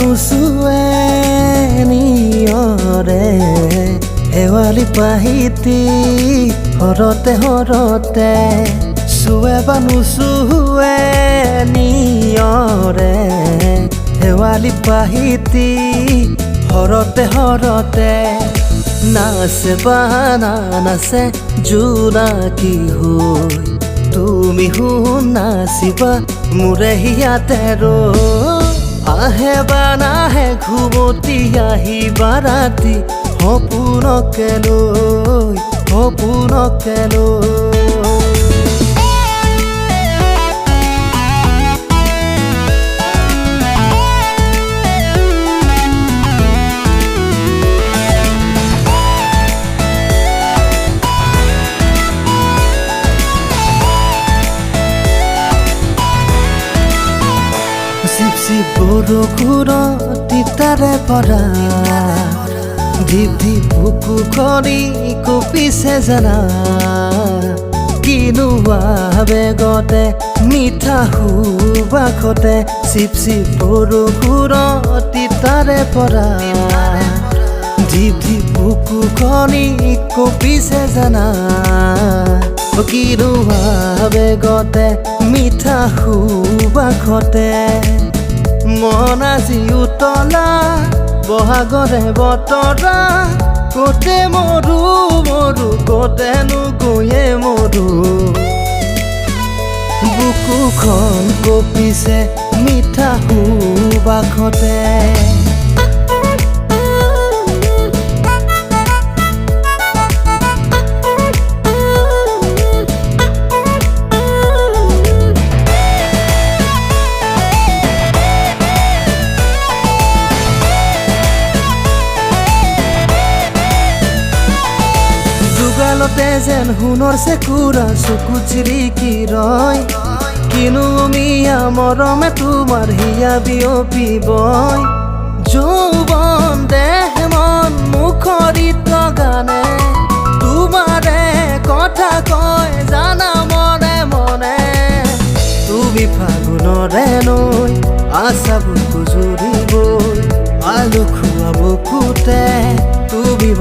নুচুৱে নিয়ৰে শেৱালি পাহিতি হৰতে হৰতে চুৱে বা নুচুৱে নিয়ৰে শেৱালি পাহিতি হৰতে হৰতে নাচে বা নাচে জোনাকী হৈ তুমি নাচিবা মোৰে হিয়াতে আহে বা নাহে ঘুমতি আহিবা ৰাতি সপোনকে লৈ বৰষুণত তিতাৰে পৰা ধিপ ধিপ বুকুখনি কঁপিছে জানা কিনো আবেগতে মিঠা সুবাসতে চিপ চিপ বৰষুণত তিতাৰে পৰা ধিপ ধিপ বুকুখনি কঁপিছে জানা কিনো আবেগতে মিঠা সুবাসতে মন আজি উতলা বহাগৰে বতৰা কতে মৰু কতেনো গৈয়ে মৰু বুকুখন কঁপিছে মিঠা সুবাসতে যেন সোণৰ চেকুৰা চকু চিৰিকি ৰয় কিনো মিয়া মৰমে তোমাৰ হিয়া বিয়পিবই যৌৱন দেহ মন মুখৰিত গানে তোমাৰে কথা কয় জানা মনে মনে তুমি ফাগুনৰে নৈ আশা বুকু জুৰিবই আলু খোৱা বুকুতে তুমি